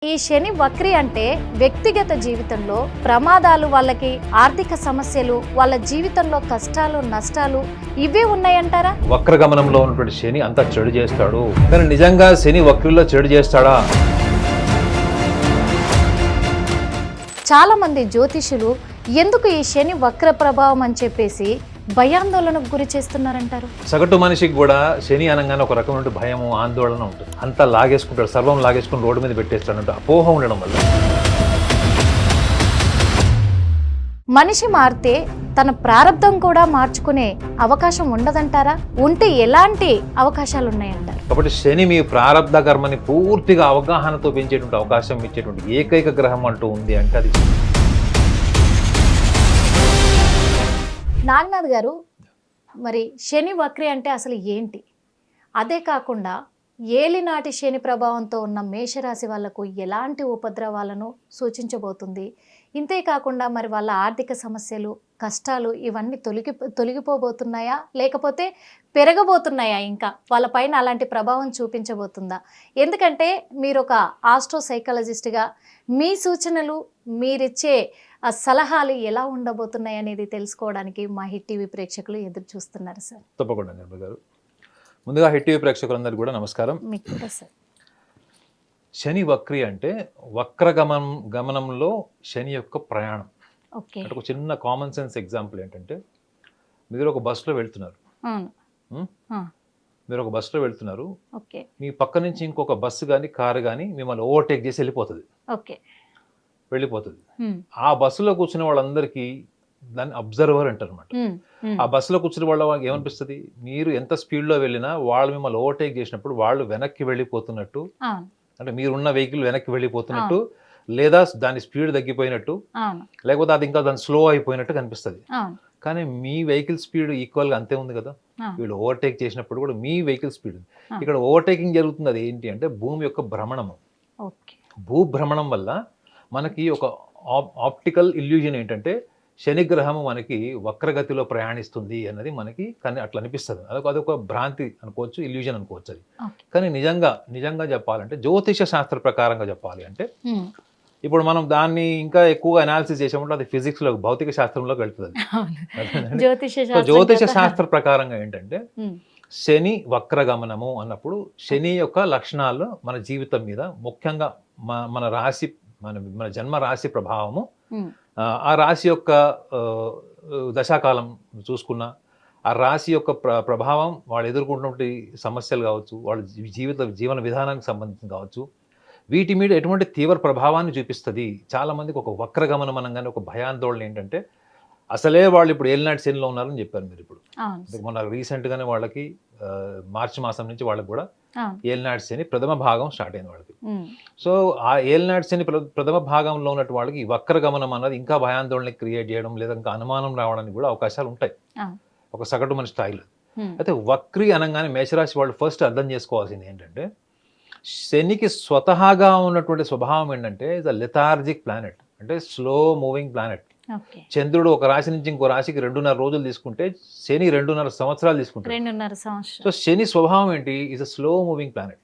ఈ శని వక్రి అంటే వ్యక్తిగత జీవితంలో ప్రమాదాలు, వాళ్ళకి ఆర్థిక సమస్యలు, వాళ్ళ జీవితంలో కష్టాలు, నష్టాలు ఇవే ఉన్నాయంటారా? వక్రగమనంలో ఉన్నటువంటి శని అంతా చెడు చేస్తాడు. కానీ నిజంగా శని వక్రిలో చెడు చేస్తాడా? చాలా మంది జ్యోతిషులు ఎందుకు ఈ శని వక్ర ప్రభావం అని చెప్పేసి భయాందోళనకు గురి చేస్తున్నారంటారు. సగటు మనిషికి కూడా శని అనగానే ఒక రకమైన భయము, ఆందోళన ఉంటుంది. అంతా లాగేసుకుంటాడు, సర్వం లాగేసుకుని రోడ్డు మీద పెట్టేస్తాడు. అపోహ ఉండడం వల్ల మనిషి మారితే తన ప్రారంధం కూడా మార్చుకునే అవకాశం ఉండదంటారా? ఉంటే ఎలాంటి అవకాశాలు ఉన్నాయంటారు? కాబట్టి శని మీ ప్రారంధ కర్మని పూర్తిగా అవగాహనతో పెంచేటువంటి అవకాశం ఇచ్చేటువంటి ఏకైక గ్రహం అంటూ ఉంది అంటే అది నాగనాథ్ గారు, మరి శని వక్రి అంటే అసలు ఏంటి? అదే కాకుండా ఏలినాటి శని ప్రభావంతో ఉన్న మేషరాశి వాళ్లకు ఎలాంటి ఉపద్రవాలను సూచించబోతుంది? ఇంతేకాకుండా మరి వాళ్ళ ఆర్థిక సమస్యలు, కష్టాలు ఇవన్నీ తొలగిపోబోతున్నాయా, లేకపోతే పెరగబోతున్నాయా? ఇంకా వాళ్ళపైన అలాంటి ప్రభావం చూపించబోతుందా? ఎందుకంటే మీరు ఒక ఆస్ట్రో సైకాలజిస్ట్గా మీ సూచనలు, మీరిచ్చే సలహాలు ఎలా ఉండబోతున్నాయి అనేది తెలుసుకోవడానికి మా హిట్ టీవీ ప్రేక్షకులు ఎదురు చూస్తున్నారు సార్. తప్పకుండా నిర్మల్ గారు. ముందుగా హిట్ టీవీ ప్రేక్షకులందరికీ కూడా నమస్కారం. మీకు కూడా సార్. శని వక్రి అంటే గమనంలో శని యొక్క ప్రయాణం. ఓకే. అంటే ఒక చిన్న కామన్ సెన్స్ ఎగ్జాంపుల్ ఏంటంటే, మీరు ఒక బస్సులో వెళ్తున్నారు. మీరు ఒక బస్సులో వెళ్తున్నారు. ఓకే. మీ పక్క నుంచి ఇంకొక బస్సు కానీ కారు కానీ మిమ్మల్ని ఓవర్టేక్ చేసి వెళ్ళిపోతుంది. ఆ బస్సులో కూర్చున్న వాళ్ళందరికీ దాన్ని అబ్జర్వర్ అంటారు అనమాట. ఆ బస్సులో కూర్చున్న వాళ్ళకి ఏమనిపిస్తుంది? మీరు ఎంత స్పీడ్లో వెళ్ళినా వాళ్ళు మిమ్మల్ని ఓవర్టేక్ చేసినప్పుడు వాళ్ళు వెనక్కి వెళ్ళిపోతున్నట్టు, అంటే మీరున్న వెహికల్ వెనక్కి వెళ్ళిపోతున్నట్టు, లేదా దాని స్పీడ్ తగ్గిపోయినట్టు, లేకపోతే అది ఇంకా దాని స్లో అయిపోయినట్టు కనిపిస్తుంది. కానీ మీ వెహికల్ స్పీడ్ ఈక్వల్గా అంతే ఉంది కదా. వీళ్ళు ఓవర్టేక్ చేసినప్పుడు కూడా మీ వెహికల్ స్పీడ్ ఇక్కడ ఓవర్టేకింగ్ జరుగుతుంది. అది ఏంటి అంటే భూమి యొక్క భ్రమణము. భూభ్రమణం వల్ల మనకి ఒక ఆప్టికల్ ఇల్యూజన్ ఏంటంటే శనిగ్రహము మనకి వక్రగతిలో ప్రయాణిస్తుంది అన్నది మనకి కానీ అట్లా అనిపిస్తుంది. అదొక భ్రాంతి అనుకోవచ్చు, ఇల్యూజన్ అనుకోవచ్చు అది. కానీ నిజంగా చెప్పాలంటే జ్యోతిష శాస్త్ర ప్రకారంగా చెప్పాలి అంటే, ఇప్పుడు మనం దాన్ని ఇంకా ఎక్కువగా అనాలిసిస్ చేసామంటే అది ఫిజిక్స్లో, భౌతిక శాస్త్రంలోకి వెళ్తుంది. జ్యోతిష శాస్త్ర ప్రకారంగా ఏంటంటే శని వక్రగమనము అన్నప్పుడు శని యొక్క లక్షణాలు మన జీవితం మీద, ముఖ్యంగా మన రాశి, మన జన్మ రాశి ప్రభావము, ఆ రాశి యొక్క దశాకాలం చూసుకున్నా, ఆ రాశి యొక్క ప్రభావం వాళ్ళు ఎదుర్కొంటున్న సమస్యలు కావచ్చు, వాళ్ళ జీవన విధానానికి సంబంధించి కావచ్చు, వీటి మీద ఎటువంటి తీవ్ర ప్రభావాన్ని చూపిస్తుంది. చాలామందికి ఒక వక్రగమనం అనగానే ఒక భయాందోళన ఏంటంటే, అసలే వాళ్ళు ఇప్పుడు ఏలినాటి శనిలో ఉన్నారని చెప్పారు మీరు. ఇప్పుడు మన రీసెంట్గానే వాళ్ళకి మార్చి మాసం నుంచి వాళ్ళకి కూడా ఏలినాటి శని ప్రథమ భాగం స్టార్ట్ అయింది వాళ్ళకి. సో ఆ ఏలినాటి శని ప్రథమ భాగంలో ఉన్నట్టు వాళ్ళకి ఈ వక్రగమనం అన్నది ఇంకా భయాందోళన క్రియేట్ చేయడం, లేదా ఇంకా అనుమానం రావడానికి కూడా అవకాశాలు ఉంటాయి ఒక సగటు మన స్థాయిలో. అయితే వక్రి అనగానే మేషరాశి వాళ్ళు ఫస్ట్ అర్థం చేసుకోవాల్సింది ఏంటంటే, శనికి స్వతహాగా ఉన్నటువంటి స్వభావం ఏంటంటే ఇస్ అ లెథార్జిక్ ప్లానెట్, అంటే స్లో మూవింగ్ ప్లానెట్. చంద్రుడు ఒక రాశి నుంచి ఇంకో రాశికి 2.5 రోజులు తీసుకుంటే శని 2.5 సంవత్సరాలు తీసుకుంటాడు. సో శని స్వభావం ఏంటి? Is a slow moving planet,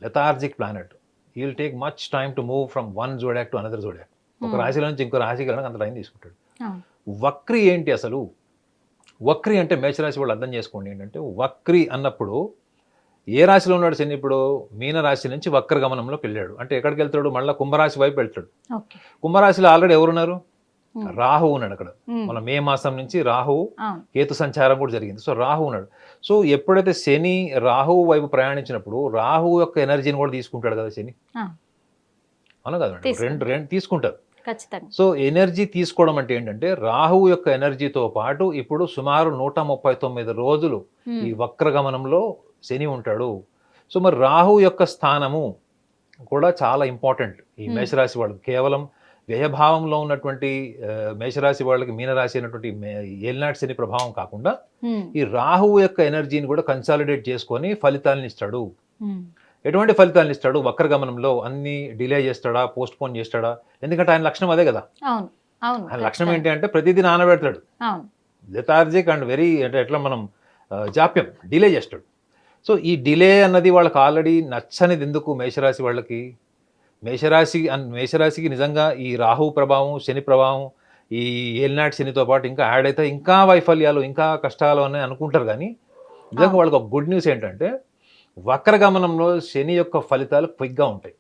lethargic planet. He will take much time to move from one జోడాక్ to another జోడాక్. ఒక రాశిలో నుంచి ఇంకో రాశికి వెళ్ళడానికి అంత టైం తీసుకుంటాడు. వక్రి ఏంటి అసలు? వక్రి అంటే మేషరాశి వాళ్ళు అర్థం చేసుకోండి ఏంటంటే, వక్రి అన్నప్పుడు ఏ రాశిలో ఉన్నాడు శని? ఇప్పుడు మీన రాశి నుంచి వక్రగమనంలోకి వెళ్ళాడు అంటే ఎక్కడికి వెళ్తాడు? మళ్ళీ కుంభరాశి వైపు వెళ్తాడు. కుంభరాశిలో ఆల్రెడీ ఎవరున్నారు? రాహు ఉన్నాడు అక్కడ. మన మే మాసం నుంచి రాహువు కేతు సంచారం కూడా జరిగింది. సో రాహు ఉన్నాడు. సో ఎప్పుడైతే శని రాహువు వైపు ప్రయాణించినప్పుడు రాహువు యొక్క ఎనర్జీని కూడా తీసుకుంటాడు కదా శని, అవును కదా, రెండు తీసుకుంటారు. సో ఎనర్జీ తీసుకోవడం అంటే ఏంటంటే, రాహువు యొక్క ఎనర్జీతో పాటు ఇప్పుడు సుమారు 139 రోజులు ఈ వక్రగమనంలో శని ఉంటాడు. సో మరి రాహు యొక్క స్థానము కూడా చాలా ఇంపార్టెంట్ ఈ మేషరాశి వాళ్ళకి. కేవలం వ్యయభావంలో ఉన్నటువంటి మేషరాశి వాళ్ళకి మీనరాశి అయినటువంటి ఏలినాటి శని ప్రభావం కాకుండా ఈ రాహువు యొక్క ఎనర్జీని కూడా కన్సాలిడేట్ చేసుకొని ఫలితాలను ఇస్తాడు. ఎటువంటి ఫలితాలను ఇస్తాడు? వక్రగమనంలో అన్ని డిలే చేస్తాడా, పోస్ట్ పోన్ చేస్తాడా? ఎందుకంటే ఆయన లక్షణం అదే కదా. ఆయన లక్షణం ఏంటి అంటే ప్రతిదీ నానబెడతాడు, లెథార్జిక్ అండ్ వెరీ, అంటే ఎట్లా మనం జాప్యం, డిలే చేస్తాడు. సో ఈ డిలే అన్నది వాళ్ళకి ఆల్రెడీ నచ్చనిది. ఎందుకు? మేషరాశి వాళ్ళకి మేషరాశికి నిజంగా ఈ రాహు ప్రభావం, శని ప్రభావం, ఈ ఏలినాటి శనితో పాటు ఇంకా యాడ్ అయితే ఇంకా వైఫల్యాలు, ఇంకా కష్టాలు అని అనుకుంటారు. కానీ నిజంగా వాళ్ళకి ఒక గుడ్ న్యూస్ ఏంటంటే వక్రగమనంలో శని యొక్క ఫలితాలు క్విక్గా ఉంటాయి.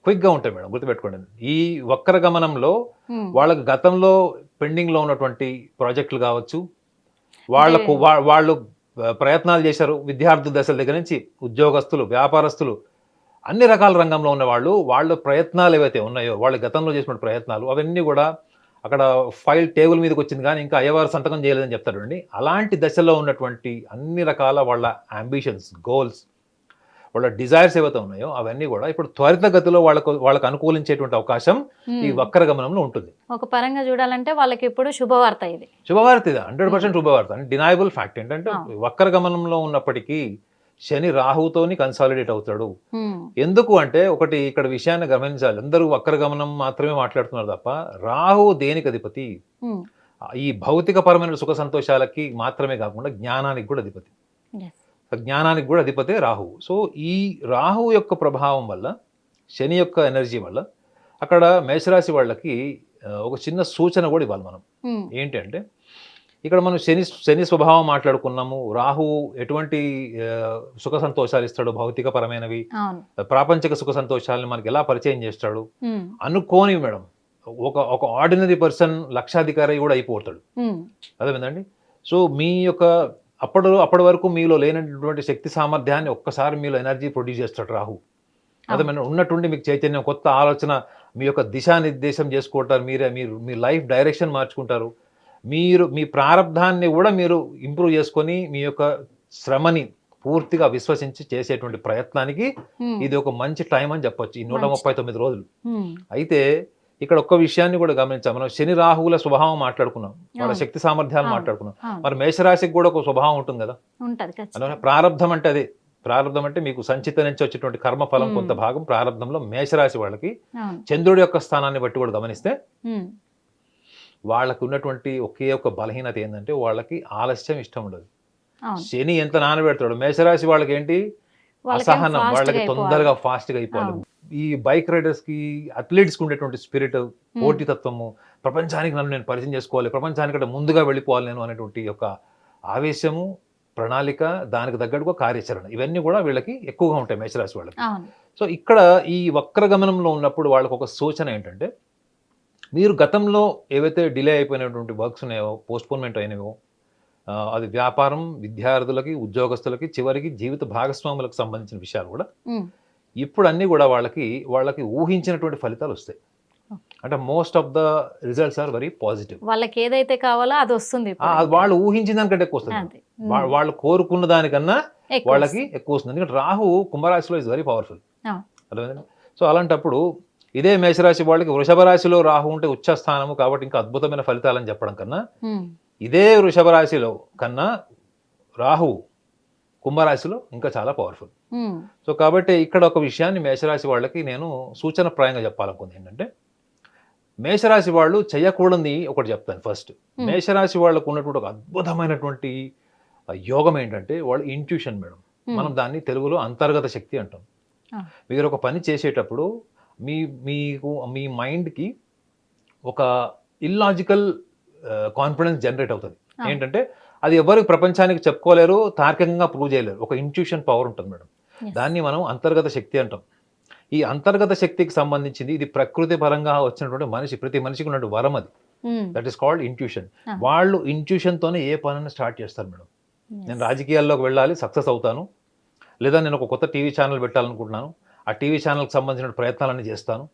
క్విక్గా ఉంటాయి మేడం, గుర్తుపెట్టుకోండి. ఈ వక్రగమనంలో వాళ్ళకి గతంలో పెండింగ్లో ఉన్నటువంటి ప్రాజెక్టులు కావచ్చు, వాళ్ళు ప్రయత్నాలు చేశారు. విద్యార్థుల దశల దగ్గర నుంచి ఉద్యోగస్తులు, వ్యాపారస్తులు, అన్ని రకాల రంగంలో ఉన్న వాళ్ళ ప్రయత్నాలు ఏవైతే ఉన్నాయో, వాళ్ళు గతంలో చేసిన ప్రయత్నాలు అవన్నీ కూడా అక్కడ ఫైల్ టేబుల్ మీదకి వచ్చింది కానీ ఇంకా అయ్యవారు సంతకం చేయలేదని చెప్తారండి. అలాంటి దశలో ఉన్నటువంటి అన్ని రకాల వాళ్ళ అంబిషన్స్, గోల్స్, వాళ్ళ డిజైర్స్ ఏవైతే ఉన్నాయో అవన్నీ కూడా ఇప్పుడు త్వరితగతిలో వాళ్ళకు అనుకూలించేటువంటి అవకాశం ఈ వక్రగమనంలో ఉంటుంది. ఒక పరంగా చూడాలంటే వాళ్ళకి ఇప్పుడు శుభవార్త ఇది. శుభవార్త ఇది 100% శుభవార్త. డినయబుల్ ఫ్యాక్ట్ ఏంటంటే వక్రగమనంలో ఉన్నప్పటికీ శని రాహుతోని కన్సాలిడేట్ అవుతాడు. ఎందుకు అంటే ఒకటి ఇక్కడ విషయాన్ని గమనించాలి. అందరూ వక్రగమనం మాత్రమే మాట్లాడుతున్నారు తప్ప రాహు దేనికి అధిపతి? ఈ భౌతిక పరమైన సుఖ సంతోషాలకి మాత్రమే కాకుండా జ్ఞానానికి కూడా అధిపతి. జ్ఞానానికి కూడా అధిపతే రాహువు. సో ఈ రాహువు యొక్క ప్రభావం వల్ల, శని యొక్క ఎనర్జీ వల్ల అక్కడ మేషరాశి వాళ్ళకి ఒక చిన్న సూచన కూడా ఇవ్వాలి మనం. ఏంటంటే ఇక్కడ మనం శని స్వభావం మాట్లాడుకున్నాము. రాహువు ఎటువంటి సుఖ సంతోషాలు ఇస్తాడు, భౌతిక పరమైనవి, ప్రాపంచిక సుఖ సంతోషాలను మనకి ఎలా పరిచయం చేస్తాడు అనుకోని మేడం. ఒక ఆర్డినరీ పర్సన్ లక్షాధికారి కూడా అయిపోతాడు. అదేంటండి. సో మీ యొక్క అప్పటి వరకు మీలో లేనటువంటి శక్తి సామర్థ్యాన్ని ఒక్కసారి మీలో ఎనర్జీ ప్రొడ్యూస్ చేస్తాడు రాహు. అదేమైనా ఉన్నట్టుండి మీకు చైతన్యం, కొత్త ఆలోచన, మీ యొక్క దిశానిర్దేశం చేసుకుంటారు. మీ లైఫ్ డైరెక్షన్ మార్చుకుంటారు. మీ ప్రారంధాన్ని కూడా మీరు ఇంప్రూవ్ చేసుకొని మీ యొక్క శ్రమని పూర్తిగా విశ్వసించి చేసేటువంటి ప్రయత్నానికి ఇది ఒక మంచి టైం అని చెప్పొచ్చు, ఈ 139 రోజులు. అయితే ఇక్కడ ఒక్క విషయాన్ని కూడా గమనించాం. మనం శని రాహువుల స్వభావం మాట్లాడుకున్నాం, వాళ్ళ శక్తి సామర్థ్యాలు మాట్లాడుకున్నాం. మరి మేషరాశికి కూడా ఒక స్వభావం ఉంటుంది కదా. ప్రారంధం అంటే అదే. ప్రారంధం అంటే మీకు సంచిత నుంచి వచ్చేటువంటి కర్మఫలం కొంత భాగం ప్రారంధంలో మేషరాశి వాళ్ళకి చంద్రుడి యొక్క స్థానాన్ని బట్టి కూడా గమనిస్తే వాళ్ళకు ఉన్నటువంటి ఒకే ఒక బలహీనత ఏంటంటే వాళ్ళకి ఆలస్యం ఇష్టం ఉండదు. శని ఎంత నానబెడతాడు, మేషరాశి వాళ్ళకి ఏంటి అసహనం, వాళ్ళకి తొందరగా ఫాస్ట్గా అయిపోవాలి. ఈ బైక్ రైడర్స్కి, అథ్లీట్స్కి ఉండేటువంటి స్పిరిట్, పోటీతత్వము, ప్రపంచానికి నన్ను నేను పరిచయం చేసుకోవాలి, ప్రపంచానికంటే ముందుగా వెళ్ళిపోవాలి నేను అనేటువంటి యొక్క ఆవేశము, ప్రణాళిక, దానికి తగ్గట్టుగా కార్యాచరణ, ఇవన్నీ కూడా వీళ్ళకి ఎక్కువగా ఉంటాయి మేషరాశి వాళ్ళకి. సో ఇక్కడ ఈ వక్రగమనంలో ఉన్నప్పుడు వాళ్ళకి ఒక సూచన ఏంటంటే మీరు గతంలో ఏవైతే డిలే అయిపోయినటువంటి వర్క్స్ ఉన్నాయో, పోస్ట్పోన్మెంట్ అయినవో, అది వ్యాపారం, విద్యార్థులకి, ఉద్యోగస్తులకి, చివరికి జీవిత భాగస్వాములకు సంబంధించిన విషయాలు కూడా ఇప్పుడు అన్నీ కూడా వాళ్ళకి ఊహించినటువంటి ఫలితాలు వస్తాయి. అంటే most of the results are very positive. వాళ్ళకి ఏదైతే కావాలో అది వస్తుంది. వాళ్ళు ఊహించిన దానికంటే ఎక్కువ వస్తుంది. వాళ్ళు కోరుకున్న దానికన్నా వాళ్ళకి ఎక్కువ వస్తుంది. ఎందుకంటే రాహు కుంభరాశిలో ఇస్ వెరీ పవర్ఫుల్. అర్థమైందండి. సో అలాంటప్పుడు ఇదే మేషరాశి వాళ్ళకి వృషభ రాశిలో రాహు ఉంటే ఉచ్చ స్థానము కాబట్టి ఇంకా అద్భుతమైన ఫలితాలని చెప్పడం కన్నా, ఇదే వృషభ రాశిలో కన్నా రాహు కుంభరాశిలో ఇంకా చాలా పవర్ఫుల్. సో కాబట్టి ఇక్కడ ఒక విషయాన్ని మేషరాశి వాళ్ళకి నేను సూచనప్రాయంగా చెప్పాలనుకుంది ఏంటంటే, మేషరాశి వాళ్ళు చేయకూడని ఒకటి చెప్తాను. ఫస్ట్, మేషరాశి వాళ్ళకు ఉన్నటువంటి ఒక అద్భుతమైనటువంటి యోగం ఏంటంటే వాళ్ళ ఇంట్యూషన్ మేడం. మనం దాన్ని తెలుగులో అంతర్గత శక్తి అంటాం. మీరు ఒక పని చేసేటప్పుడు మీ మైండ్కి ఒక ఇల్లాజికల్ కాన్ఫిడెన్స్ జనరేట్ అవుతుంది. ఏంటంటే అది ఎవరికి ప్రపంచానికి చెప్పుకోలేరు, తార్కికంగా ప్రూవ్ చేయలేరు. ఒక ఇంట్యూషన్ పవర్ ఉంటుంది మేడం. దాన్ని మనం అంతర్గత శక్తి అంటాం. ఈ అంతర్గత శక్తికి సంబంధించింది ఇది ప్రకృతి పరంగా వచ్చినటువంటి ప్రతి మనిషికి ఉన్నటువంటి వరం అది. That is called intuition. వాళ్ళు ఇంట్యూషన్తోనే ఏ పనైనా స్టార్ట్ చేస్తారు మేడం. నేను రాజకీయాల్లోకి వెళ్ళాలి, సక్సెస్ అవుతాను, లేదా నేను ఒక కొత్త టీవీ ఛానల్ పెట్టాలనుకుంటున్నాను, ఆ టీవీ ఛానల్కి సంబంధించిన ప్రయత్నాలన్నీ చేస్తాను,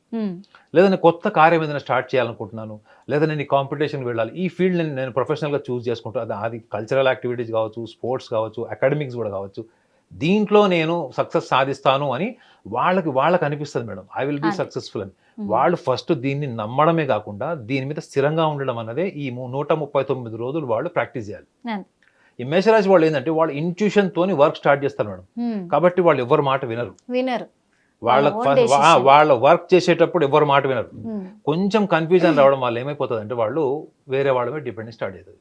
లేదా నేను కొత్త కార్యం ఏదైనా స్టార్ట్ చేయాలనుకుంటున్నాను, లేదా నేను ఈ కాంపిటీషన్కి వెళ్ళాలి, ఈ ఫీల్డ్ నేను ప్రొఫెషనల్గా చూస్ చేసుకుంటాను. అది కల్చరల్ యాక్టివిటీస్ కావచ్చు, స్పోర్ట్స్ కావచ్చు, అకాడమిక్స్ కూడా కావచ్చు, దీంట్లో నేను సక్సెస్ సాధిస్తాను అని వాళ్ళకి అనిపిస్తుంది madam. I will be successful అని. వాళ్ళు ఫస్ట్ దీన్ని నమ్మడమే కాకుండా దీని మీద స్థిరంగా ఉండడం అన్నదే ఈ 139 రోజులు వాళ్ళు ప్రాక్టీస్ చేయాలి. ఈ మేషరాశి వాళ్ళు ఏంటంటే వాళ్ళు ఇంట్యూషన్ తోని వర్క్ స్టార్ట్ చేస్తారు మేడం. కాబట్టి వాళ్ళు ఎవరి మాట వినరు. వాళ్ళ వర్క్ చేసేటప్పుడు ఎవరి మాట వినరు. కొంచెం కన్ఫ్యూజన్ రావడం వల్ల ఏమైపోతుంది అంటే వాళ్ళు వేరే వాళ్ళ మీద డిపెండ్ స్టార్ట్ అవుతుంది.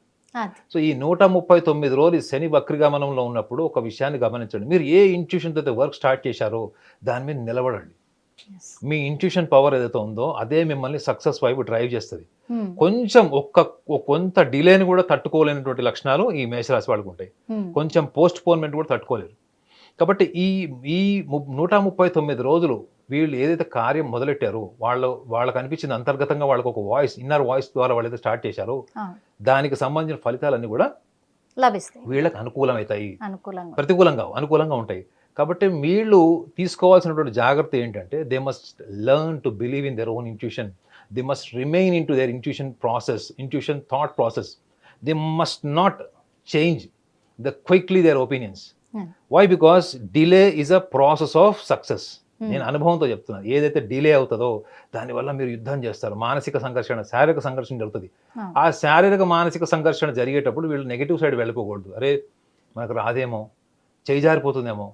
సో ఈ 139 రోజులు శని వక్రగమనంలో ఉన్నప్పుడు ఒక విషయాన్ని గమనించండి. మీరు ఏ ఇంట్యూషన్తో వర్క్ స్టార్ట్ చేశారో దాని మీద నిలబడండి. Yes. మీ ఇంట్యూషన్ పవర్ ఏదైతే ఉందో అదే మిమ్మల్ని సక్సెస్ వైపు డ్రైవ్ చేస్తుంది. Hmm. కొంచెం కొంత డిలేని కూడా తట్టుకోలేనటువంటి లక్షణాలు ఈ మేషరాశి వాళ్ళకు ఉంటాయి. Hmm. కొంచెం పోస్ట్ పోన్మెంట్ కూడా తట్టుకోలేరు. కాబట్టి ఈ ఈ 139 రోజులు వీళ్ళు ఏదైతే కార్యం మొదలెట్టారో వాళ్ళకి అనిపించింది అంతర్గతంగా వాళ్ళకి ఒక వాయిస్, ఇన్నర్ వాయిస్ ద్వారా వాళ్ళైతే స్టార్ట్ చేశారో Ah. దానికి సంబంధించిన ఫలితాలన్నీ కూడా లభిస్తాయి, వీళ్ళకి అనుకూలమవుతాయి. అనుకూలంగా. అనుకూలంగా ఉంటాయి. కాబట్టి వీళ్ళు తీసుకోవాల్సినటువంటి జాగ్రత్త ఏంటంటే they must learn to believe in their own intuition. They must remain in to their intuition thought process. They must not change quickly their opinions. Hmm. Why? Because delay is a process of success. Hmm. నేను అనుభవంతో చెప్తున్నాను. ఏదైతే delay అవుతుందో దానివల్ల మీరు యుద్ధం చేస్తారు, మానసిక సంఘర్షణ, శారీరక సంఘర్షణ జరుగుతుంది. Ah. ఆ శారీరక మానసిక సంఘర్షణ జరిగేటప్పుడు వీళ్ళు నెగిటివ్ సైడ్ వెళ్ళిపోకూడదు. అరే మనకు రాదేమో, చేయి జారిపోతుందేమో,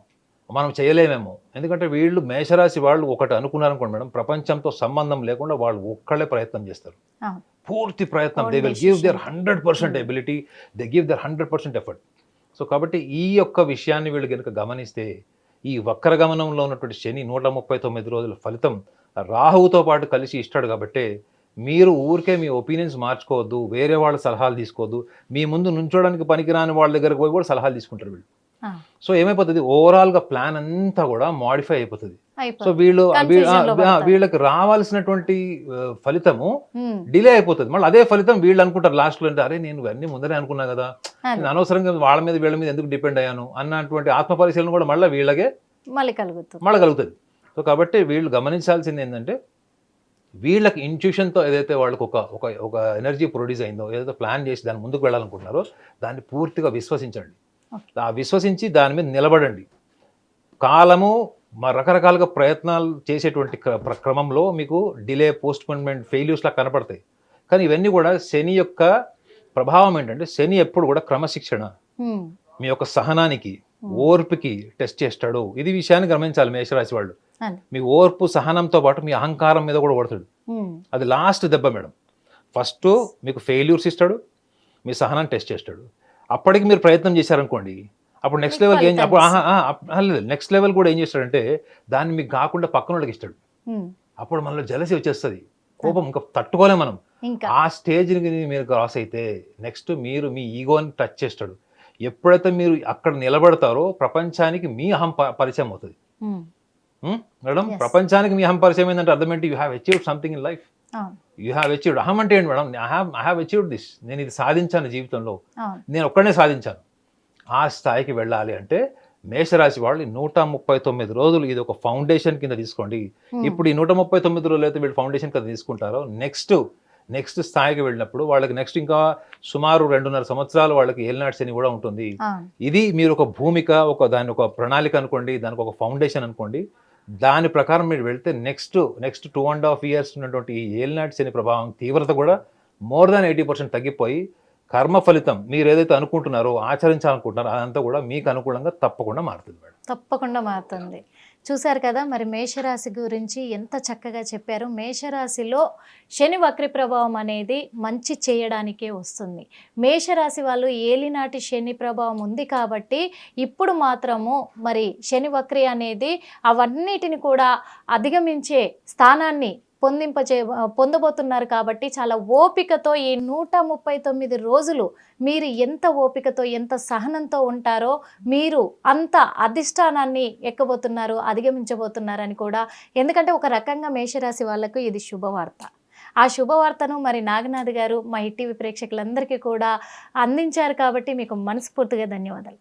మనం చేయలేమేమో. ఎందుకంటే వీళ్ళు మేషరాశి వాళ్ళు ఒకటి అనుకున్నారనుకోండి మేడం, ప్రపంచంతో సంబంధం లేకుండా వాళ్ళు ఒక్కళ్ళే ప్రయత్నం చేస్తారు. Ah. పూర్తి ప్రయత్నం. Own they will give there decision. 100% ability, they give there 100% effort. So కాబట్టి ఈ యొక్క విషయాన్ని వీళ్ళు కనుక గమనిస్తే ఈ వక్రగమనంలో ఉన్నటువంటి శని 139 రోజుల ఫలితం రాహువుతో పాటు కలిసి ఇస్తాడు. కాబట్టి మీరు ఊరికే మీ ఒపీనియన్స్ మార్చుకోవద్దు, వేరే వాళ్ళ సలహాలు తీసుకోవద్దు. మీ ముందు నుంచోడానికి పనికిరాని వాళ్ళ దగ్గరకు పోయి కూడా సలహాలు తీసుకుంటారు వీళ్ళు. Ah. సో ఏమైపోతుంది, ఓవరాల్గా ప్లాన్ అంతా కూడా మాడిఫై అయిపోతుంది. సో అయిపోతుంది. వీళ్ళు Confusion లో పడతారు. వీళ్ళకి రావాల్సినటువంటి ఫలితము Hmm. డిలే అయిపోతుంది. మళ్ళీ అదే ఫలితం వీళ్ళు అనుకుంటారు లాస్ట్లో, అంటే అరే నేను ఇవన్నీ ముందరే అనుకున్నా కదా, అదే. నేను అనవసరంగా వాళ్ళ మీద వీళ్ళ మీద ఎందుకు డిపెండ్ అయ్యాను అన్నటువంటి ఆత్మ పరిశీలన కూడా మళ్ళీ వీళ్ళకే మళ్ళీ కలుగుతుంది. మళ్ళీ కలుగుతుంది. సో కాబట్టి వీళ్ళు గమనించాల్సింది ఏంటంటే వీళ్ళకి ఇంట్యూషన్తో ఏదైతే వాళ్ళకి ఒక ఎనర్జీ ప్రొడ్యూస్ అయిందో, ఏదైతే ప్లాన్ చేసి దాన్ని ముందుకు వెళ్ళాలనుకుంటున్నారో దాన్ని పూర్తిగా విశ్వసించండి. ఆ విశ్వసించి దాని మీద నిలబడండి. కాలము రకరకాలుగా ప్రయత్నాలు చేసేటువంటి క్రమంలో మీకు డిలే, పోస్ట్పోన్మెంట్, ఫెయిల్యూర్స్లా కనపడతాయి. కానీ ఇవన్నీ కూడా శని యొక్క ప్రభావం ఏంటంటే శని ఎప్పుడు కూడా క్రమశిక్షణ, Hmm. మీ యొక్క సహనానికి, ఓర్పుకి టెస్ట్ చేస్తాడు. ఇది విషయాన్ని గమనించాలి మేషరాశి వాళ్ళు. అదే. మీ ఓర్పు సహనంతో పాటు మీ అహంకారం మీద కూడా కొడతాడు. Hmm. అది లాస్ట్ దెబ్బ మేడం. ఫస్ట్ మీకు ఫెయిల్యూర్స్ ఇస్తాడు, మీ సహనాన్ని టెస్ట్ చేస్తాడు. అప్పటికి మీరు ప్రయత్నం చేశారనుకోండి, అప్పుడు నెక్స్ట్ లెవెల్కి ఏం నెక్స్ట్ లెవెల్ కూడా ఏం చేస్తాడంటే దాన్ని మీకు కాకుండా పక్కన వాళ్ళకి ఇస్తాడు. Hmm. అప్పుడు మనలో జలసి వచ్చేస్తుంది, కోపం ఇంకా తట్టుకోలేం మనం. ఇంకా ఆ స్టేజ్ని మీరు క్రాస్ అయితే నెక్స్ట్ మీరు మీ ఈగోని టచ్ చేస్తాడు. ఎప్పుడైతే మీరు అక్కడ నిలబడతారో ప్రపంచానికి మీ అహం పరిచయం అవుతుంది. Hmm. Madam, Yes. ప్రపంచానికి మీ అహం పరిచయం ఏంటంటే అర్థం ఏంటి, you have achieved something in life. అవును, యూ హ్యావ్ అచీవ్డ్. అహం అంటే ఏంటి madam, I have achieved this, నేను ఇది సాధించాను జీవితంలో, అవును. నేను ఒక్కడనే సాధించాను. ఆ స్థాయికి వెళ్ళాలి అంటే మేషరాశి వాళ్ళు 139 రోజులు ఇది ఒక ఫౌండేషన్ కింద తీసుకోండి. Hmm. ఇప్పుడు ఈ 139 రోజులు అయితే వీళ్ళు ఫౌండేషన్ కింద తీసుకుంటారో నెక్స్ట్ స్థాయికి వెళ్ళినప్పుడు వాళ్ళకి నెక్స్ట్ ఇంకా సుమారు 2.5 సంవత్సరాలు వాళ్ళకి ఏలినాటి శని కూడా ఉంటుంది. అవును. ఇది మీరు ఒక భూమిక, దాని ఒక ప్రణాళిక అనుకోండి, దానికి ఒక ఫౌండేషన్ అనుకోండి. దాని ప్రకారం మీరు వెళ్తే నెక్స్ట్ 2.5 years ఉన్నటువంటి ఈ ఏలినాటి శని ప్రభావం తీవ్రత కూడా మోర్ దాన్ 80% తగ్గిపోయి కర్మ ఫలితం మీరు ఏదైతే అనుకుంటున్నారో, ఆచరించాలనుకుంటున్నారో అదంతా కూడా మీకు అనుకూలంగా తప్పకుండా మారుతుంది మేడం. తప్పకుండా మారుతుంది. చూశారు కదా, మరి మేషరాశి గురించి ఎంత చక్కగా చెప్పారు. మేషరాశిలో శని వక్రి ప్రభావం అనేది మంచి చేయడానికే వస్తుంది. మేషరాశి వాళ్ళు ఏలినాటి శని ప్రభావం ఉంది కాబట్టి ఇప్పుడు మాత్రము మరి శని వక్రి అనేది అవన్నిటిని కూడా అధిగమించే స్థానాన్ని పొందబోతున్నారు. కాబట్టి చాలా ఓపికతో ఈ 139 రోజులు మీరు ఎంత ఓపికతో, ఎంత సహనంతో ఉంటారో మీరు అంత అధిష్టానాన్ని ఎక్కబోతున్నారు, అధిగమించబోతున్నారని కూడా. ఎందుకంటే ఒక రకంగా మేషరాశి వాళ్ళకు ఇది శుభవార్త. ఆ శుభవార్తను మరి నాగనాథ్ గారు మా ఈటీవీ ప్రేక్షకులందరికీ కూడా అందించారు. కాబట్టి మీకు మనస్ఫూర్తిగా ధన్యవాదాలు.